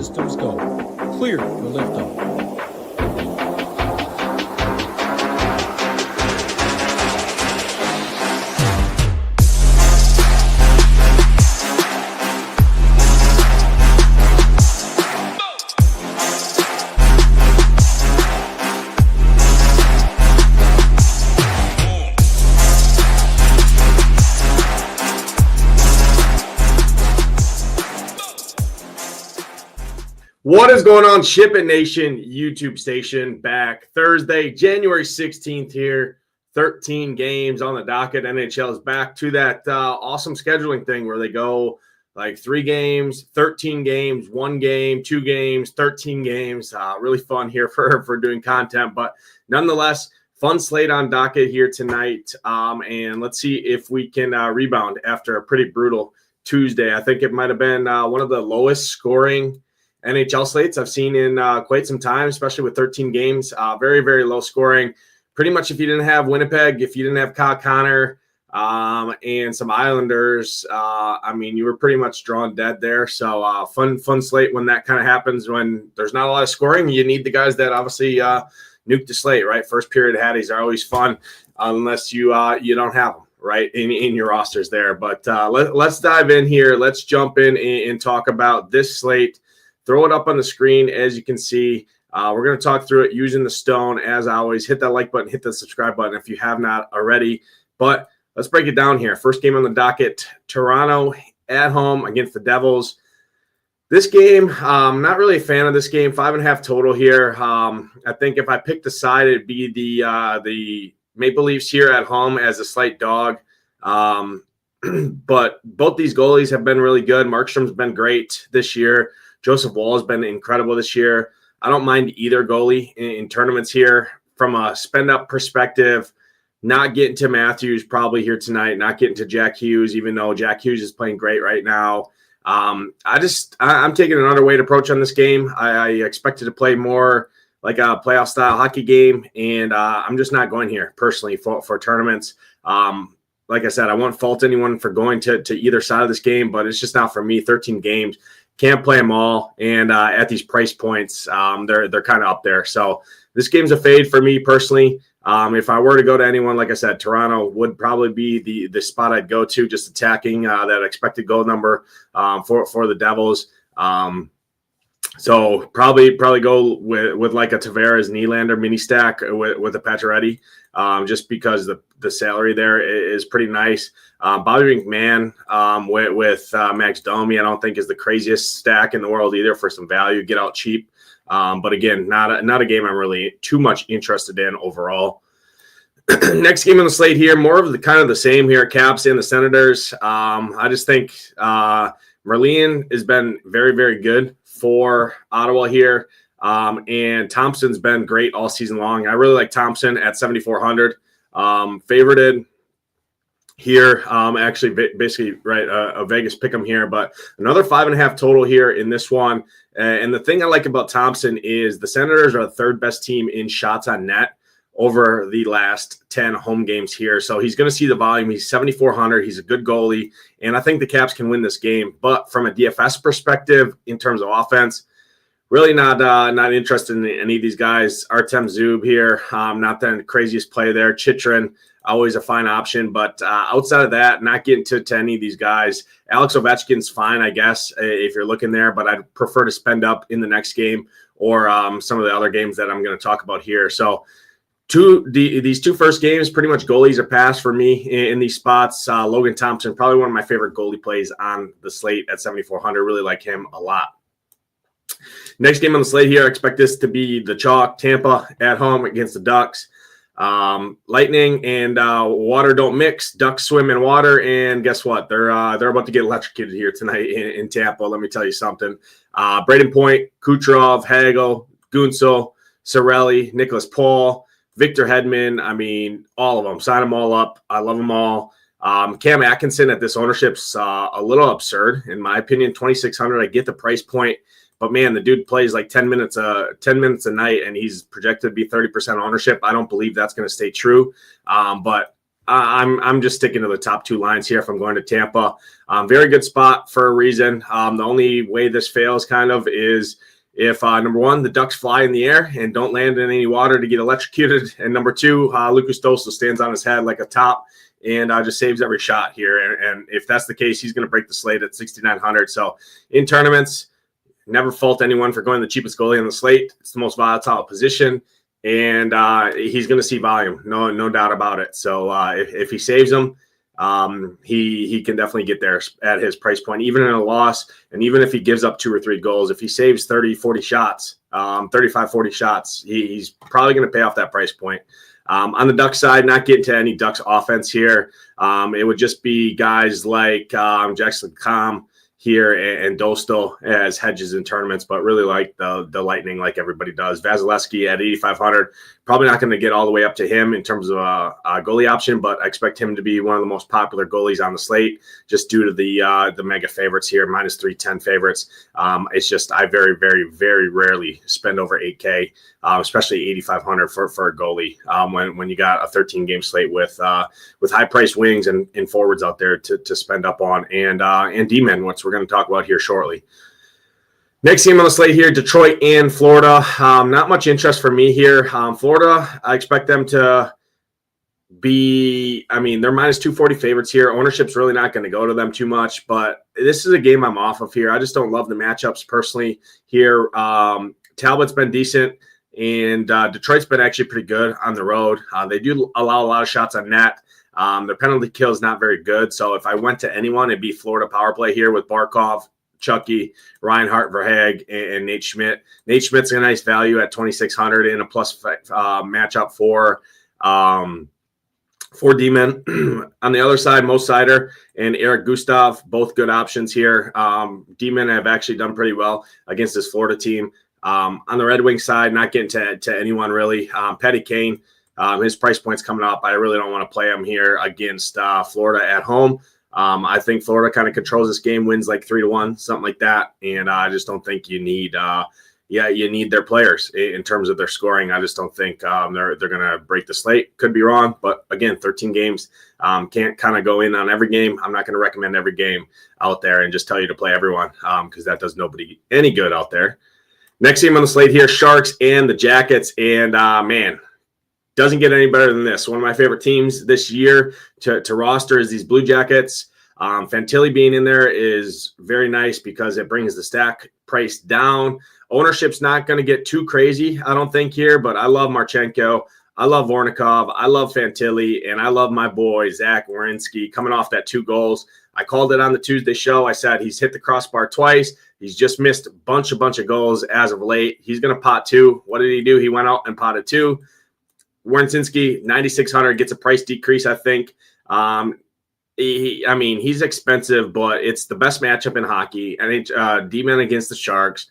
systems go. Clear for liftoff. What is going on, SHIPIT Nation YouTube station? Back Thursday, January 16th here. 13 games on the docket. NHL is back to that awesome scheduling thing where they go like 3 games, 13 games, 1 game, 2 games, 13 games. Really fun here for doing content, but nonetheless, fun slate on docket here tonight. And let's see if we can rebound after a pretty brutal Tuesday. I think it might have been one of the lowest scoring NHL slates I've seen in quite some time, especially with 13 games. Very, very low scoring. Pretty much if you didn't have Winnipeg, if you didn't have Kyle Connor and some Islanders, I mean, you were pretty much drawn dead there. So fun slate when that kind of happens, when there's not a lot of scoring. You need the guys that obviously nuke the slate, right? First period hatties are always fun unless you don't have them, right, in your rosters there. But let's dive in here. Let's jump in and talk about this slate. Throw it up on the screen, as you can see. We're going to talk through it using the stone. As always, hit that like button, hit the subscribe button if you have not already. But let's break it down here. First game on the docket, Toronto at home against the Devils. This game, not really a fan of this game. 5.5 total here. I think if I picked a side, it'd be the Maple Leafs here at home as a slight dog. But both these goalies have been really good. Markstrom's been great this year. Joseph Woll has been incredible this year. I don't mind either goalie in tournaments here. From a spend-up perspective, not getting to Matthews probably here tonight, not getting to Jack Hughes, even though Jack Hughes is playing great right now. I'm taking another weight approach on this game. I expected to play more like a playoff-style hockey game, and I'm just not going here personally for tournaments. Like I said, I won't fault anyone for going to either side of this game, but it's just not for me. 13 games. Can't play them all, and at these price points, they're kind of up there. So this game's a fade for me personally. If I were to go to anyone, like I said, Toronto would probably be the spot I'd go to, just attacking that expected goal number for the Devils. So probably go with like a Tavares Nylander mini stack with a Pacioretty, just because the salary there is pretty nice. Bobby McMahon with Max Domi, I don't think is the craziest stack in the world either for some value. Get out cheap, but again, not a game I'm really too much interested in overall. Next game on the slate here, more of the kind of the same here. Caps and the Senators. I just think Merlian has been very, very good for Ottawa here. And Thompson's been great all season long. I really like Thompson at 7,400. Favorited here. Actually, basically, right, a Vegas pick 'em here, but another 5.5 total here in this one. And the thing I like about Thompson is the Senators are the 3rd best team in shots on net over the last 10 home games here. So he's going to see the volume. He's 7,400. He's a good goalie. And I think the Caps can win this game. But from a DFS perspective, in terms of offense, really not interested in any of these guys. Artem Zub here, not the craziest play there. Chychrun, always a fine option. But outside of that, not getting to any of these guys. Alex Ovechkin's fine, I guess, if you're looking there. But I'd prefer to spend up in the next game or some of the other games that I'm going to talk about here. So these 2 first games, pretty much goalies are passed for me in these spots. Logan Thompson, probably one of my favorite goalie plays on the slate at 7,400. Really like him a lot. Next game on the slate here, I expect this to be the chalk. Tampa at home against the Ducks. Lightning and water don't mix. Ducks swim in water, and guess what? They're about to get electrocuted here tonight in Tampa. Let me tell you something. Braden Point, Kucherov, Hagel, Gunsel, Cirelli, Nicholas Paul, Victor Hedman. I mean, all of them. Sign them all up. I love them all. Cam Atkinson at this ownership's a little absurd, in my opinion. 2,600. I get the price point. But man, the dude plays like 10 minutes a night, and he's projected to be 30% ownership. I don't believe that's going to stay true. But I'm just sticking to the top two lines here if I'm going to Tampa. Very good spot for a reason. The only way this fails kind of is if, number one, the Ducks fly in the air and don't land in any water to get electrocuted. And number two, Lucas Dostal stands on his head like a top and just saves every shot here. And if that's the case, he's going to break the slate at 6,900. So in tournaments, never fault anyone for going the cheapest goalie on the slate. It's the most volatile position. And he's going to see volume, no doubt about it. So if he saves them, he can definitely get there at his price point, even in a loss. And even if he gives up 2 or 3 goals, if he saves 30, 40 shots, 35, 40 shots, he's probably going to pay off that price point. On the Ducks side, not getting to any Ducks offense here. It would just be guys like Jackson Com here and Dostal as hedges in tournaments, but really like the Lightning like everybody does. Vasilevsky at 8,500, probably not going to get all the way up to him in terms of a goalie option, but I expect him to be one of the most popular goalies on the slate just due to the mega favorites here, minus 310 favorites. It's just I very, very, very rarely spend over 8K, especially 8,500 for a goalie when you got a 13-game slate with high-priced wings and forwards out there to spend up on and D-men, which we're going to talk about here shortly. Next team on the slate here, Detroit and Florida. Not much interest for me here. Florida, I expect them to be, they're minus 240 favorites here. Ownership's really not going to go to them too much, but this is a game I'm off of here. I just don't love the matchups personally here. Talbot's been decent, and Detroit's been actually pretty good on the road. They do allow a lot of shots on net. Their penalty kill is not very good. So if I went to anyone, it'd be Florida power play here with Barkov, Chucky, Reinhart, Verhaeghe, and Nate Schmidt. Nate Schmidt's a nice value at 2,600 in a plus matchup for D-men. On the other side, Mo Seider and Eric Gustav, both good options here. D-men have actually done pretty well against this Florida team. On the Red Wings side, not getting to anyone really. Petty Kane, his price point's coming up. I really don't want to play him here against Florida at home. I think Florida kind of controls this game, wins like 3-1, something like that. And I just don't think you need their players in terms of their scoring. I just don't think they're going to break the slate. Could be wrong, but again, 13 games, can't kind of go in on every game. I'm not going to recommend every game out there and just tell you to play everyone because that does nobody any good out there. Next team on the slate here, Sharks and the Jackets. And doesn't get any better than this. One of my favorite teams this year to roster is these Blue Jackets. Fantilli being in there is very nice because it brings the stack price down. Ownership's not going to get too crazy, I don't think, here, but I love Marchenko. I love Vornikov. I love Fantilli, and I love my boy, Zach Werenski, coming off that 2 goals. I called it on the Tuesday show. I said he's hit the crossbar twice. He's just missed a bunch of goals as of late. He's going to pot 2. What did he do? He went out and potted 2. Werenski, 9,600, gets a price decrease, I think. He's expensive, but it's the best matchup in hockey. D-men against the Sharks.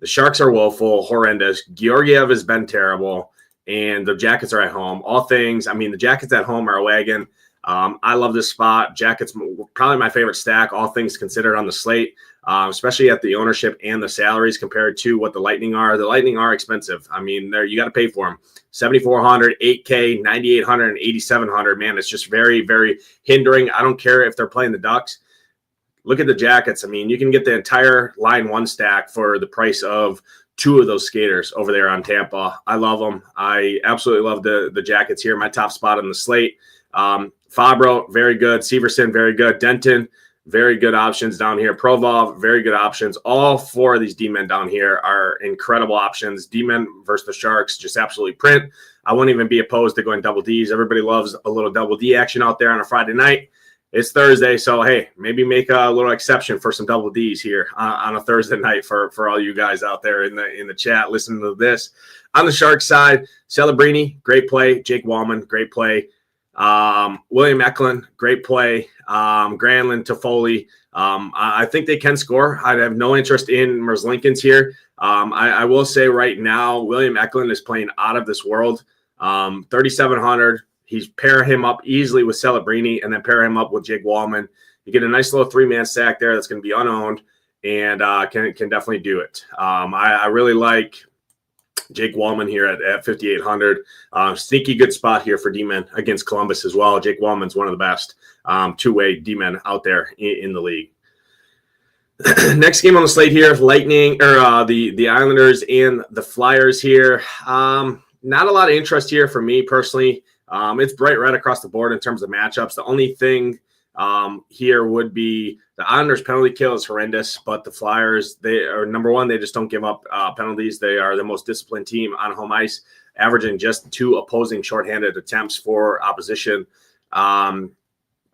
The Sharks are woeful, horrendous. Georgiev has been terrible, and the Jackets are at home. All things, the Jackets at home are a wagon. I love this spot. Jackets, probably my favorite stack, all things considered on the slate, especially at the ownership and the salaries compared to what the Lightning are. The Lightning are expensive. You got to pay for them. 7,400, 8K, 9,800, and 8,700. Man, it's just very, very hindering. I don't care if they're playing the Ducks. Look at the Jackets. You can get the entire line 1 stack for the price of 2 of those skaters over there on Tampa. I love them. I absolutely love the Jackets here. My top spot on the slate. Fabro, very good. Severson, very good. Denton, very good options down here. Provov, very good options. All 4 of these D-men down here are incredible options. D-men versus the Sharks, just absolutely print. I wouldn't even be opposed to going double Ds. Everybody loves a little double D action out there on a Friday night. It's Thursday, so hey, maybe make a little exception for some double Ds here on a Thursday night for all you guys out there in the chat listening to this. On the Sharks side, Celebrini, great play. Jake Wallman, great play. William Eklund, great play. Granlund, Toffoli. I think they can score. I have no interest in Merzlikins here. I will say right now, William Eklund is playing out of this world. 3,700. He's pair him up easily with Celebrini and then pair him up with Jake Wallman. You get a nice little 3-man stack there that's going to be unowned and can definitely do it. I really like Jake Wallman here at 5,800. Sneaky good spot here for D-men against Columbus as well. Jake Wallman's one of the best two-way D-men out there in the league. Next game on the slate here, Lightning or the Islanders and the Flyers here. Not a lot of interest here for me personally. It's bright red across the board in terms of matchups. The only thing here would be the Islanders penalty kill is horrendous, but the Flyers, they are number one. They just don't give up penalties. They are the most disciplined team on home ice, averaging just 2 opposing shorthanded attempts for opposition. My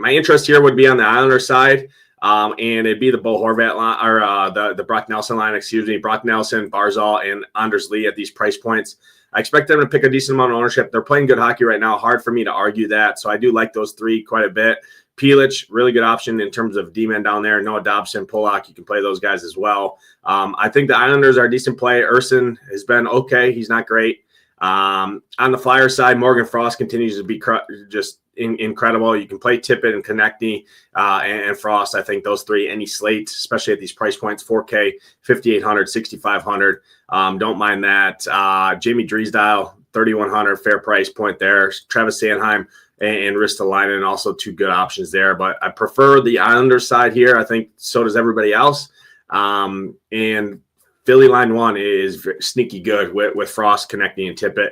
interest here would be on the Islanders side, and it'd be the Bo Horvat line or the Brock Nelson line. Excuse me, Brock Nelson, Barzal, and Anders Lee at these price points. I expect them to pick a decent amount of ownership. They're playing good hockey right now. Hard for me to argue that. So I do like those three quite a bit. Pelic, really good option in terms of D-men down there. Noah Dobson, Polak, you can play those guys as well. I think the Islanders are a decent play. Urson has been okay. He's not great. On the Flyer side, Morgan Frost continues to be just incredible. You can play Tippett and Konechny and Frost. I think those three, any slate, especially at these price points, 4K, 5,800, 6,500. Don't mind that. Jamie Drysdale, 3,100, fair price point there. Travis Sanheim and Ristolainen, also two good options there. But I prefer the Islanders side here. I think so does everybody else. And Philly line one is sneaky good with Frost, Konechny, and Tippett.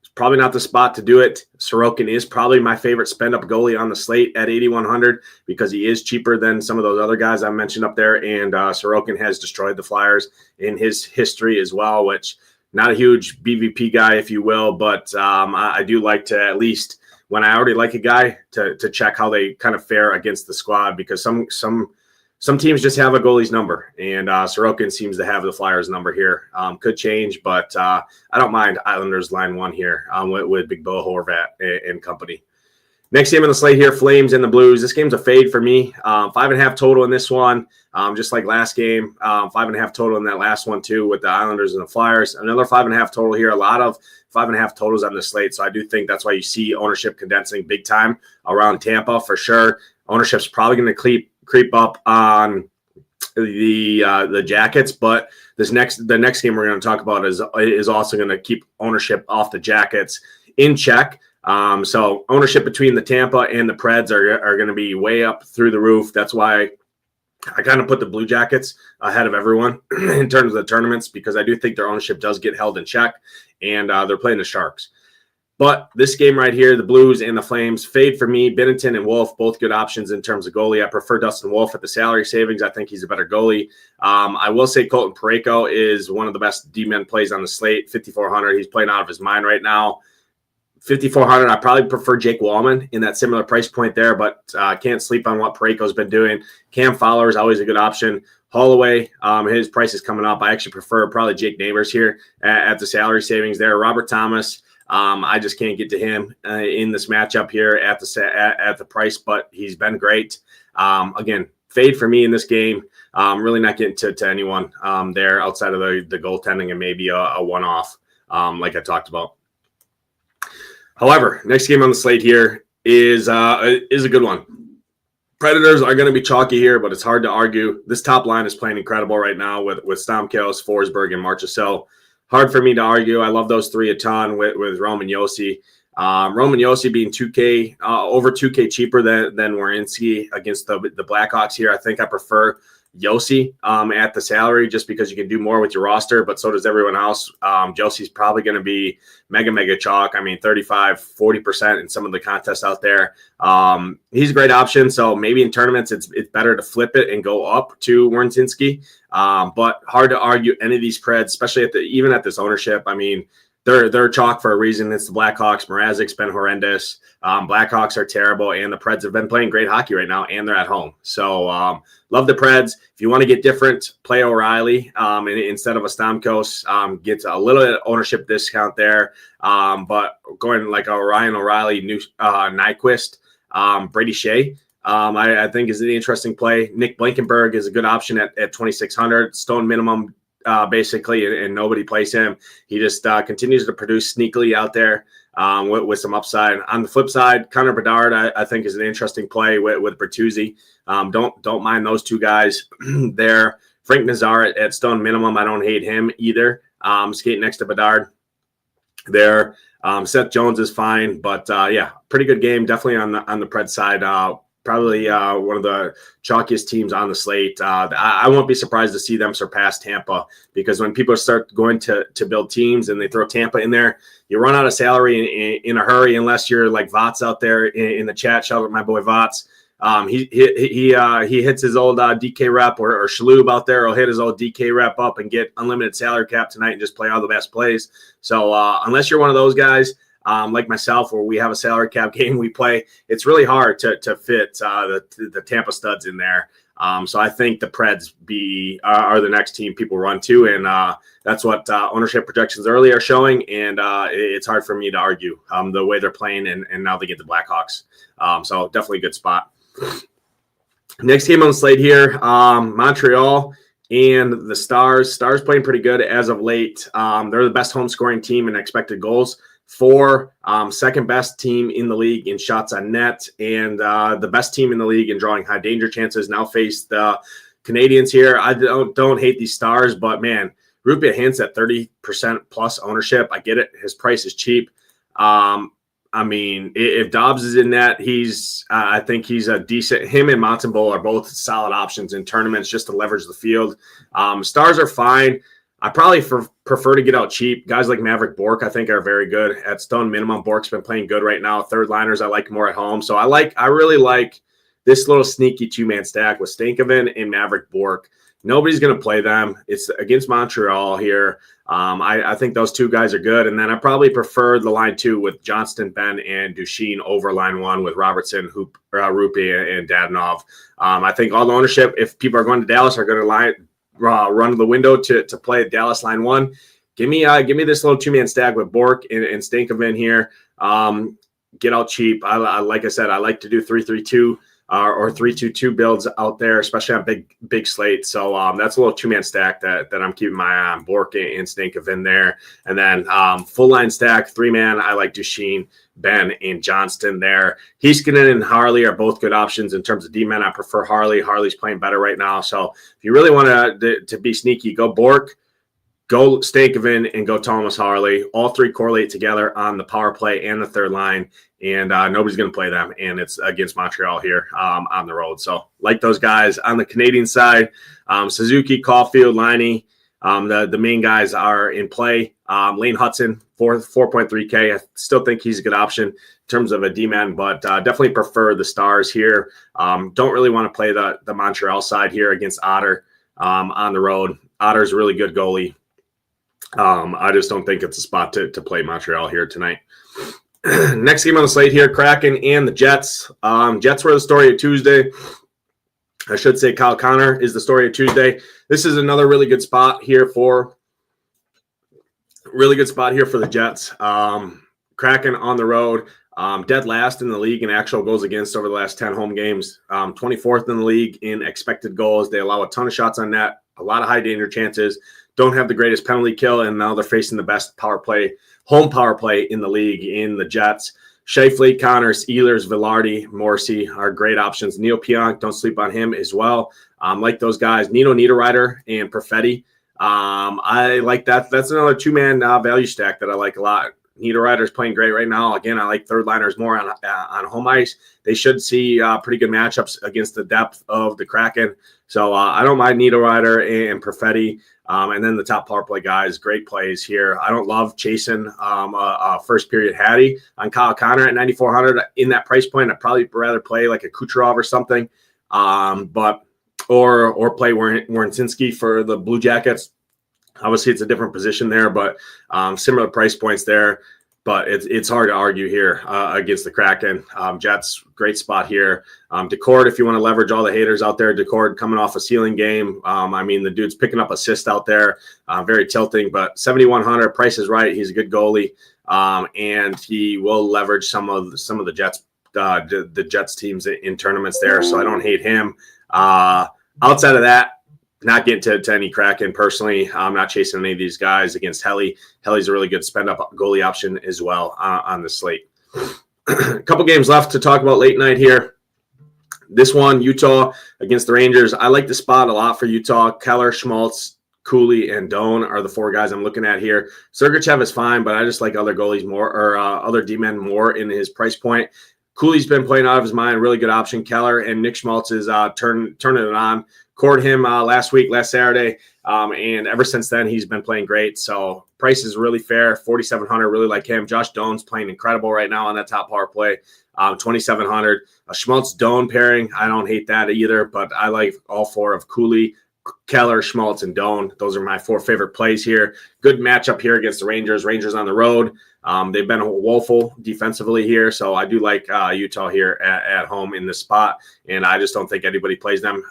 It's probably not the spot to do it. Sorokin is probably my favorite spend-up goalie on the slate at 8,100 because he is cheaper than some of those other guys I mentioned up there. And Sorokin has destroyed the Flyers in his history as well, which not a huge BVP guy, if you will. But I do like to at least, when I already like a guy, to check how they kind of fare against the squad, because some teams just have a goalie's number, and Sorokin seems to have the Flyers number here. Could change, but I don't mind Islanders line one here with Big Bo Horvat and company. Next game on the slate here, Flames and the Blues. This game's a fade for me. 5.5 total in this one, just like last game. 5.5 total in that last one too with the Islanders and the Flyers. Another 5.5 total here. A lot of 5.5 totals on the slate, so I do think that's why you see ownership condensing big time around Tampa for sure. Ownership's probably going to creep up on the Jackets, but the next game we're going to talk about is also going to keep ownership off the Jackets in check. So ownership between the Tampa and the Preds are going to be way up through the roof. That's why I kind of put the Blue Jackets ahead of everyone in terms of the tournaments, because I do think their ownership does get held in check, and they're playing the Sharks. But this game right here, the Blues and the Flames, fade for me. Binnington and Wolf, both good options in terms of goalie. I prefer Dustin Wolf at the salary savings. I think he's a better goalie. I will say Colton Parayko is one of the best D-men plays on the slate, 5,400. He's playing out of his mind right now. 5,400, I probably prefer Jake Wallman in that similar price point there, but can't sleep on what Parayko's been doing. Cam Fowler is always a good option. Holloway, his price is coming up. I actually prefer probably Jake Neighbors here at the salary savings there. Robert Thomas, I just can't get to him in this matchup here at the price, but he's been great. Again, fade for me in this game. Really not getting to anyone there outside of the goaltending and maybe a one-off like I talked about. However, next game on the slate here is a good one. Predators are going to be chalky here, but it's hard to argue. This top line is playing incredible right now with Stamkos, Forsberg, and Marchessault. Hard for me to argue. I love those three a ton with Roman Josi. Roman Josi being 2K over 2K cheaper than Werenski against the Blackhawks here. I think I prefer Josi at the salary just because you can do more with your roster, but so does everyone else. Josi's probably going to be mega chalk. I mean, 35, 40% in some of the contests out there. He's a great option. So maybe in tournaments, it's better to flip it and go up to Werenski. But hard to argue any of these Preds, especially even at this ownership. I mean, they're chalk for a reason. It's the Blackhawks. Mrazek's been horrendous. Blackhawks are terrible, and the Preds have been playing great hockey right now, and they're at home. So love the Preds. If you want to get different, play O'Reilly instead of a Stamkos. Gets a little bit of ownership discount there. But going like a Ryan O'Reilly, Nyquist, Brady Shea, I think is an interesting play. Nick Blankenberg is a good option at 2,600. Stone minimum. Basically, and nobody plays him. He just continues to produce sneakily out there with some upside. On the flip side, Connor Bedard, I think, is an interesting play with Bertuzzi. Don't mind those two guys there. Frank Nazar at Stone minimum, I don't hate him either. Skating next to Bedard. there. Seth Jones is fine, but yeah, pretty good game. Definitely on the Preds side. Probably one of the chalkiest teams on the slate. I won't be surprised to see them surpass Tampa, because when people start going to build teams and they throw Tampa in there, you run out of salary in a hurry, unless you're like Vots out there in the chat. Shout out my boy Vots. He hits his old DK rep, or Shalhoub out there will hit his old DK rep up and get unlimited salary cap tonight and just play all the best plays. So unless you're one of those guys, like myself, where we have a salary cap game we play, it's really hard to fit the Tampa studs in there. So I think the Preds are the next team people run to, and that's what ownership projections early are showing, and it's hard for me to argue the way they're playing, and now they get the Blackhawks. So definitely a good spot. Next game on the slate here, Montreal and the Stars. Stars playing pretty good as of late. They're the best home scoring team in expected goals, second best team in the league in shots on net, and the best team in the league in drawing high danger chances. Now face the Canadians here. I don't hate these Stars, but man, Rupia hints at 30% plus ownership. I get it. His price is cheap. I mean, if Dobbs is in that, I think he's a decent. Him and Montembeault are both solid options in tournaments just to leverage the field. Stars are fine. I probably prefer to get out cheap. Guys like Maverick Bourque, I think, are very good at stone minimum. Bourque's been playing good right now. Third liners, I like more at home. So I really like this little sneaky two-man stack with Stankoven and Maverick Bourque. Nobody's going to play them. It's against Montreal here. I think those two guys are good. And then I probably prefer the line two with Johnston, Ben, and Duchesne over line one with Robertson, Rupia, and Dadonov. I think all the ownership, if people are going to Dallas, are going to run to the window to play Dallas line one. Give me this little two-man stack with Bourque and Stankoven here. Get out cheap. Like I said, I like to do 3-3-2. Or 3-2-2 builds out there, especially on big slate. So that's a little two-man stack that I'm keeping my eye on. Bourque and Stankoven there. And then full line stack, 3-man, I like Duchesne, Ben, and Johnston there. Heiskanen and Harley are both good options. In terms of D-men, I prefer Harley. Harley's playing better right now. So if you really want to be sneaky, go Bourque, go Stankoven, and go Thomas Harley. All three correlate together on the power play and the third line. And nobody's going to play them, and it's against Montreal here on the road. So like those guys. On the Canadian side, Suzuki, Caulfield, Liney, the main guys are in play. Lane Hudson, 4.3K. I still think he's a good option in terms of a D-man, but definitely prefer the Stars here. Don't really want to play the Montreal side here against Otter on the road. Otter's a really good goalie. I just don't think it's a spot to play Montreal here tonight. Next game on the slate here, Kraken and the Jets. Jets were the story of Tuesday. I should say Kyle Connor is the story of Tuesday. This is another really good spot here for the Jets. Kraken on the road, dead last in the league in actual goals against over the last 10 home games. 24th in the league in expected goals. They allow a ton of shots on net, a lot of high danger chances. Don't have the greatest penalty kill, and now they're facing the best home power play in the league in the Jets. Scheifele, Connors, Ehlers, Velarde, Morrissey are great options. Neil Pionk, don't sleep on him as well. Like those guys. Nino Niederreiter and Perfetti. I like that. That's another two-man value stack that I like a lot. Niederreiter's playing great right now. Again, I like third liners more on home ice. They should see pretty good matchups against the depth of the Kraken. So I don't mind Niederreiter and Perfetti. And then the top power play guys, great plays here. I don't love chasing first period Hattie on Kyle Connor at 9,400 in that price point. I'd probably rather play like a Kucherov or something, or play Werensinski for the Blue Jackets. Obviously, it's a different position there, but similar price points there. But it's hard to argue here against the Kraken. Jets, great spot here. Decord, if you want to leverage all the haters out there, Decord coming off a ceiling game. I mean, the dude's picking up assists out there, very tilting, but 7,100, price is right. He's a good goalie, and he will leverage some of the Jets, the Jets teams in tournaments there. So I don't hate him. Outside of that, not getting to any Kraken personally. I'm not chasing any of these guys against Helly. Helly's a really good spend-up goalie option as well on the slate. A couple games left to talk about late night here. This one, Utah against the Rangers. I like the spot a lot for Utah. Keller, Schmaltz, Cooley, and Doan are the 4 guys I'm looking at here. Sergachev is fine, but I just like other goalies more, or other D-men more in his price point. Cooley's been playing out of his mind, really good option. Keller and Nick Schmaltz is turning it on. Cored him last Saturday, and ever since then he's been playing great. So price is really fair, 4,700. Really like him. Josh Doan's playing incredible right now on that top power play, 2,700. A Schmaltz Doan pairing, I don't hate that either, but I like all 4 of Cooley, Keller, Schmaltz, and Doan. Those are my 4 favorite plays here. Good matchup here against the Rangers. Rangers on the road. They've been woeful defensively here, so I do like Utah here at home in this spot, and I just don't think anybody plays them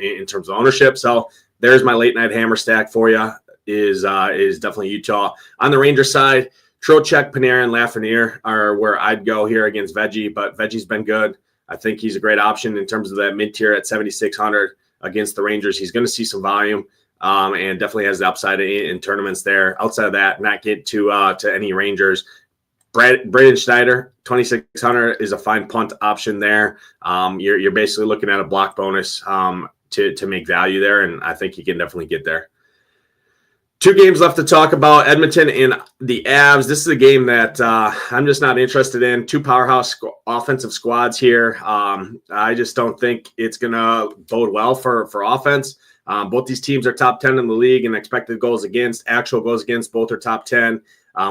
in terms of ownership. So there's my late night hammer stack for you. Is definitely Utah. On the Rangers side, Trocheck, Panarin, Lafreniere are where I'd go here against Veggie, but Veggie's been good. I think he's a great option in terms of that mid tier at 7,600 against the Rangers. He's going to see some volume. And definitely has the upside in tournaments there. Outside of that, not get to any Rangers. Braden Schneider, 2,600 is a fine punt option there. You're basically looking at a block bonus to make value there, and I think you can definitely get there. 2 games left to talk about, Edmonton and the Avs. This is a game that I'm just not interested in. 2 powerhouse offensive squads here. I just don't think it's going to bode well for offense. Both these teams are top 10 in the league in expected goals against, actual goals against. Both are top 10.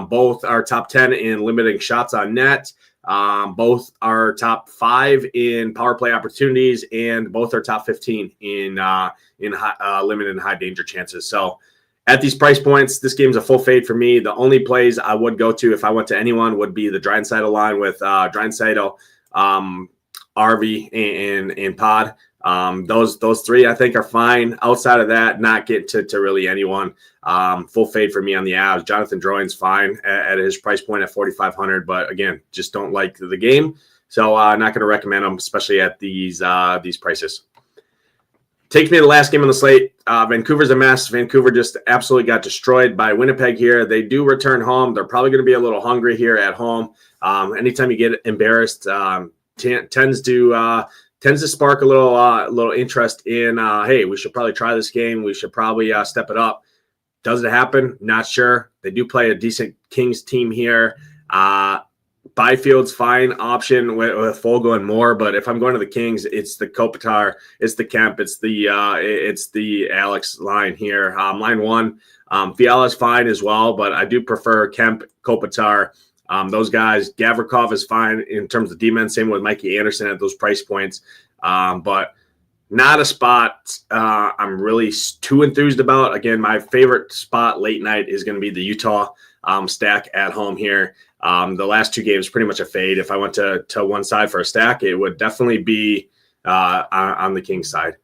Both are top 10 in limiting shots on net. Both are top 5 in power play opportunities, and both are top 15 in limited and high danger chances. So at these price points, this game's a full fade for me. The only plays I would go to if I went to anyone would be the Draisaitl line with Draisaitl, RV, and Pod. Those 3 I think are fine. Outside of that, not get to really anyone. Full fade for me on the Avs. Jonathan Drouin's fine at his price point at 4,500, but again, just don't like the game. So not going to recommend him, especially at these prices. Takes me to the last game on the slate. Vancouver's a mess. Vancouver just absolutely got destroyed by Winnipeg here. They do return home. They're probably going to be a little hungry here at home. Anytime you get embarrassed, tends to spark a little interest in, hey, we should probably try this game. We should probably step it up. Does it happen? Not sure. They do play a decent Kings team here. Byfield's fine option with Fogle and Moore, but if I'm going to the Kings, it's the Kopitar, it's the Kemp, it's the Alex line here. Line 1, Fiala's fine as well, but I do prefer Kemp, Kopitar. Those guys. Gavrikov is fine in terms of D-men. Same with Mikey Anderson at those price points. But not a spot I'm really too enthused about. Again, my favorite spot late night is going to be the Utah stack at home here. The last 2 games, pretty much a fade. If I went to one side for a stack, it would definitely be on the Kings side.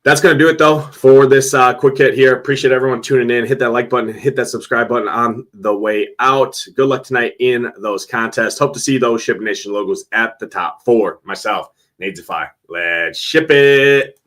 That's going to do it, though, for this quick hit here. Appreciate everyone tuning in. Hit that like button. Hit that subscribe button on the way out. Good luck tonight in those contests. Hope to see those Ship Nation logos at the top. For myself, Nadesify. Let's ship it.